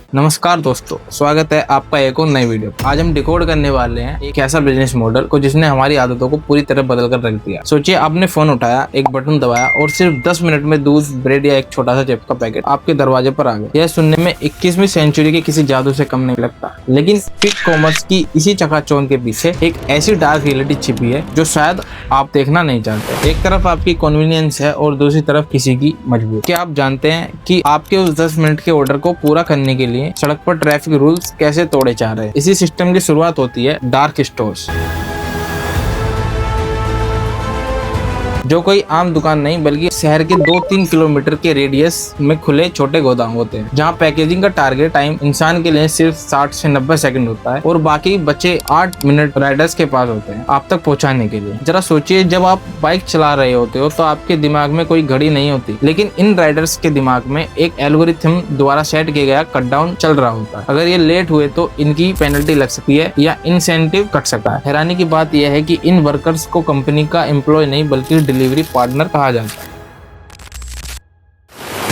नमस्कार दोस्तों, स्वागत है आपका एक और नई वीडियो। आज हम डिकोड करने वाले हैं एक ऐसा बिजनेस मॉडल को जिसने हमारी आदतों को पूरी तरह बदल कर रख दिया। सोचिए, आपने फोन उठाया, एक बटन दबाया और सिर्फ 10 मिनट में दूध, ब्रेड या एक छोटा सा चिप्स का पैकेट आपके दरवाजे पर आ गया। यह सुनने में 21वीं सेंचुरी के किसी जादू से कम नहीं लगता, लेकिन क्विक कॉमर्स की इसी चकाचौंध के पीछे एक ऐसी डार्क रियलिटी छिपी है जो शायद आप देखना नहीं चाहते। एक तरफ आपकी कन्वीनियंस है और दूसरी तरफ किसी की मजबूरी। क्या आप जानते हैं कि आपके उस 10 मिनट के ऑर्डर को पूरा करने के लिए सड़क पर ट्रैफिक रूल्स कैसे तोड़े जा रहे हैं? इसी सिस्टम की शुरुआत होती है डार्क स्टोर्स, जो कोई आम दुकान नहीं बल्कि शहर के 2-3 किलोमीटर के रेडियस में खुले छोटे गोदाम होते हैं, जहां पैकेजिंग का टारगेट टाइम इंसान के लिए सिर्फ 60 से 90 सेकंड होता है और बाकी बचे 8 मिनट राइडर्स के पास होते हैं आप तक पहुंचाने के लिए। जरा सोचिए, जब आप बाइक चला रहे होते हो तो आपके दिमाग में कोई घड़ी नहीं होती, लेकिन इन राइडर्स के दिमाग में एक एल्गोरिथम द्वारा सेट किया गया कट डाउन चल रहा होता है। अगर ये लेट हुए तो इनकी पेनल्टी लग सकती है या इंसेंटिव कट सकता है। हैरानी की बात यह है कि इन वर्कर्स को कंपनी का एम्प्लॉय नहीं बल्कि डिलीवरी पार्टनर कहा जाता है,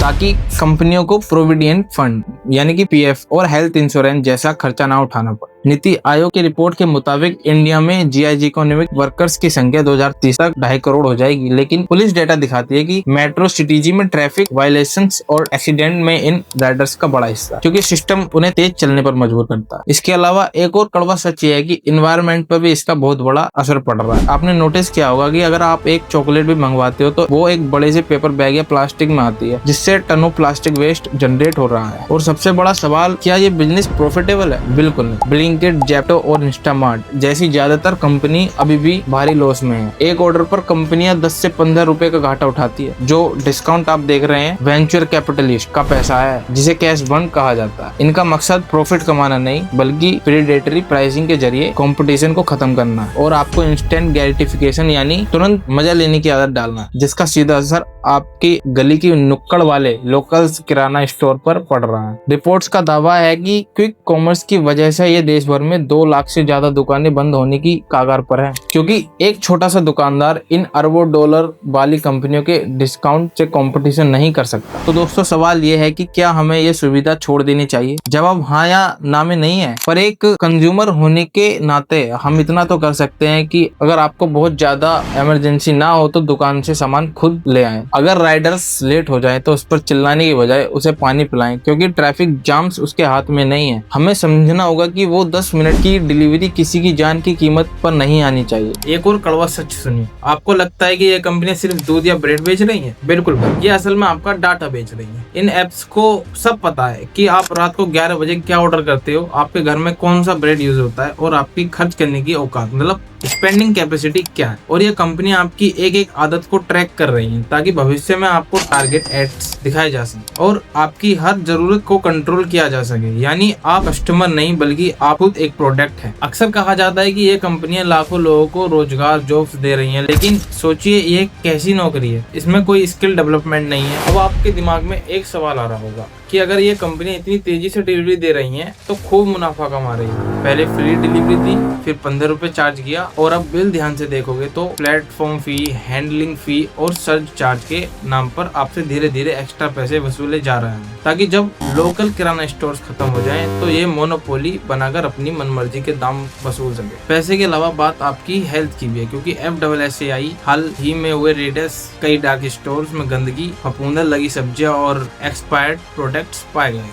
ताकि कंपनियों को प्रोविडेंट फंड यानी कि पीएफ और हेल्थ इंश्योरेंस जैसा खर्चा ना उठाना पड़े। नीति आयोग की रिपोर्ट के मुताबिक इंडिया में जीआईजी इकोनॉमिक वर्कर्स की संख्या 2030 तक 2.5 करोड़ हो जाएगी, लेकिन पुलिस डेटा दिखाती है कि मेट्रो सिटीज में ट्रैफिक वायलेशंस और एक्सीडेंट में इन राइडर्स का बड़ा हिस्सा, क्योंकि सिस्टम उन्हें तेज चलने पर मजबूर करता है। इसके अलावा एक और कड़वा सच ये है कि इन्वायरमेंट पर भी इसका बहुत बड़ा असर पड़ रहा है। आपने नोटिस किया होगा कि अगर आप एक चॉकलेट भी मंगवाते हो तो वो एक बड़े से पेपर बैग या प्लास्टिक में आती है, जिससे टनों प्लास्टिक वेस्ट जनरेट हो रहा है। और सबसे बड़ा सवाल, क्या ये बिजनेस प्रॉफिटेबल है? बिल्कुल नहीं। ब्लिंकिट, जेप्टो और इंस्टामार्ट जैसी ज्यादातर कंपनी अभी भी भारी लॉस में है। एक ऑर्डर पर कंपनियां 10 से 15 रुपए का घाटा उठाती है। जो डिस्काउंट आप देख रहे हैं वेंचर कैपिटलिस्ट का पैसा है, जिसे कैश बर्न कहा जाता है। इनका मकसद प्रॉफिट कमाना नहीं बल्कि प्रेडेटरी प्राइसिंग के जरिए कंपटीशन को खत्म करना है और आपको इंस्टेंट ग्रेटिफिकेशन यानी तुरंत मजा लेने की आदत डालना, जिसका सीधा असर आपकी गली की नुक्कड़ वाले लोकल किराना स्टोर पर पड़ रहा है। रिपोर्ट्स का दावा है कि क्विक कॉमर्स की वजह से ये देश भर में 2 लाख से ज्यादा दुकानें बंद होने की कगार पर है, क्योंकि एक छोटा सा दुकानदार इन अरबों डॉलर वाली कंपनियों के डिस्काउंट से कंपटीशन नहीं कर सकता। तो दोस्तों, सवाल ये है कि क्या हमें ये सुविधा छोड़ देनी चाहिए? जवाब हाँ या ना में नहीं है, पर एक कंज्यूमर होने के नाते हम इतना तो कर सकते हैं कि अगर आपको बहुत ज्यादा इमरजेंसी ना हो तो दुकान से सामान खुद ले आए। अगर राइडर्स लेट हो जाए तो उस पर चिल्लाने की बजाय उसे पानी पिलाएं, क्योंकि ट्रैफिक जाम्स उसके हाथ में नहीं है। हमें समझना होगा कि वो 10 मिनट की डिलीवरी किसी की जान की कीमत पर नहीं आनी चाहिए। एक और कड़वा सच सुनिए, आपको लगता है कि ये कंपनियां सिर्फ दूध या ब्रेड बेच रही हैं? बिल्कुल, ये असल में आपका डाटा बेच रही हैं। इन एप्स को सब पता है कि आप रात को 11 बजे क्या ऑर्डर करते हो, आपके घर में कौन सा ब्रेड यूज होता है और आपकी खर्च करने की औकात मतलब स्पेंडिंग कैपेसिटी क्या है। और ये कंपनियां आपकी एक एक आदत को ट्रैक कर रही हैं ताकि भविष्य में आपको टारगेट एड्स दिखाए जा सके और आपकी हर जरूरत को कंट्रोल किया जा सके। यानी आप कस्टमर नहीं बल्कि आप खुद एक प्रोडक्ट है। अक्सर कहा जाता है कि ये कंपनियां लाखों लोगों को रोजगार जॉब्स दे रही हैं, लेकिन सोचिए ये कैसी नौकरी है, इसमें कोई स्किल डेवलपमेंट नहीं है। अब आपके दिमाग में एक सवाल आ रहा होगा कि अगर ये कंपनियां इतनी तेजी से डिलीवरी दे रही हैं तो खूब मुनाफा कमा रही है। पहले फ्री डिलीवरी दी, फिर 15 रुपए चार्ज किया और अब बिल ध्यान से देखोगे तो प्लेटफॉर्म फी, हैंडलिंग फी और सर्च चार्ज के नाम पर आपसे धीरे धीरे एक्स्ट्रा पैसे वसूले जा रहे हैं, ताकि जब लोकल किराना स्टोर्स खत्म हो जाएं तो ये मोनोपोली बनाकर अपनी मनमर्जी के दाम वसूल सके। पैसे के अलावा बात आपकी हेल्थ की भी है, क्योंकि FSSAI हाल ही में हुए रेड्स कई डार्क स्टोर्स में गंदगी, फफूंद लगी सब्जियां और एक्सपायर्ड प्रोडक्ट्स पाए गए।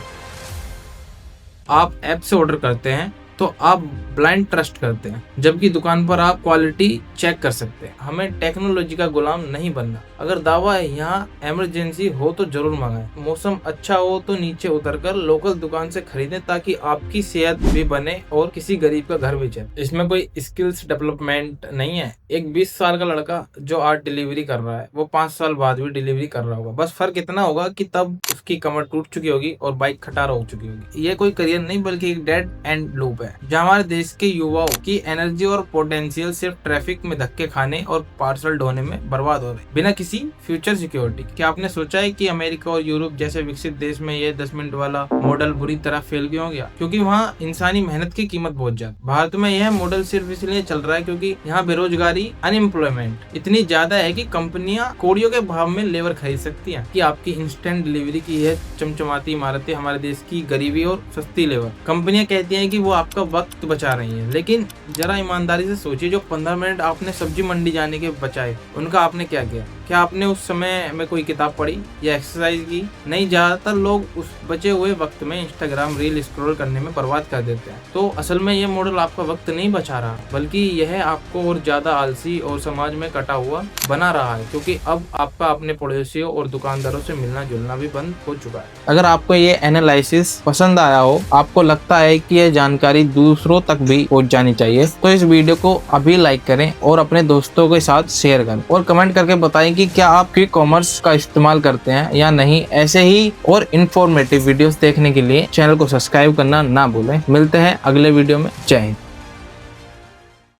आप ऐप से ऑर्डर करते हैं तो आप ब्लाइंड ट्रस्ट करते हैं, जबकि दुकान पर आप क्वालिटी चेक कर सकते हैं। हमें टेक्नोलॉजी का गुलाम नहीं बनना। अगर दावा है यहाँ इमरजेंसी हो तो जरूर मंगाएं, मौसम अच्छा हो तो नीचे उतरकर लोकल दुकान से खरीदें, ताकि आपकी सेहत भी बने और किसी गरीब का घर भी चले। इसमें कोई स्किल्स डेवलपमेंट नहीं है। एक 20 साल का लड़का जो आज डिलीवरी कर रहा है वो 5 साल बाद भी डिलीवरी कर रहा होगा। बस फर्क इतना होगा कि तब उसकी कमर टूट चुकी होगी और बाइक खटारा हो चुकी होगी। ये कोई करियर नहीं बल्कि एक डेड एंड लूप है। है, जहाँ हमारे देश के युवाओं की एनर्जी और पोटेंशियल सिर्फ ट्रैफिक में धक्के खाने और पार्सल ढोने में बर्बाद हो रहे बिना किसी फ्यूचर सिक्योरिटी। क्या आपने सोचा है कि अमेरिका और यूरोप जैसे विकसित देश में ये 10 मिनट वाला मॉडल बुरी तरह फेल क्यों हो गया? क्योंकि वहाँ इंसानी मेहनत की कीमत बहुत ज्यादा। भारत में यह मॉडल सिर्फ इसलिए चल रहा है क्योंकि यहाँ बेरोजगारी, अनएम्प्लॉयमेंट इतनी ज्यादा है कि कंपनियां कौड़ियों के भाव में लेबर खरीद सकती हैं कि आपकी इंस्टेंट डिलीवरी की यह चमचमाती इमारतें हमारे देश की गरीबी और सस्ती लेबर। कंपनियां कहती हैं कि वो आपका वक्त बचा रही हैं, लेकिन जरा ईमानदारी से सोचिए, जो 15 मिनट आपने सब्जी मंडी जाने के बचाए, उनका आपने क्या किया? क्या आपने उस समय में कोई किताब पढ़ी या एक्सरसाइज की? नहीं, ज्यादातर लोग उस बचे हुए वक्त में इंस्टाग्राम रील स्क्रॉल करने में बर्बाद कर देते हैं। तो असल में ये मॉडल आपका वक्त नहीं बचा रहा, बल्कि यह आपको और ज्यादा आलसी और समाज में कटा हुआ बना रहा है, क्योंकि अब आपका अपने पड़ोसियों और दुकानदारों से मिलना जुलना भी बंद हो चुका है। अगर आपको ये एनालिसिस पसंद आया हो, आपको लगता है कि यह जानकारी दूसरों तक भी पहुंच जानी चाहिए, तो इस वीडियो को अभी लाइक करें और अपने दोस्तों के साथ शेयर करें और कमेंट करके बताएं कि क्या आप क्विक कॉमर्स का इस्तेमाल करते हैं या नहीं। ऐसे ही और इन्फॉर्मेटिव वीडियोस देखने के लिए चैनल को सब्सक्राइब करना ना भूलें। मिलते हैं अगले वीडियो में। जय हिंद।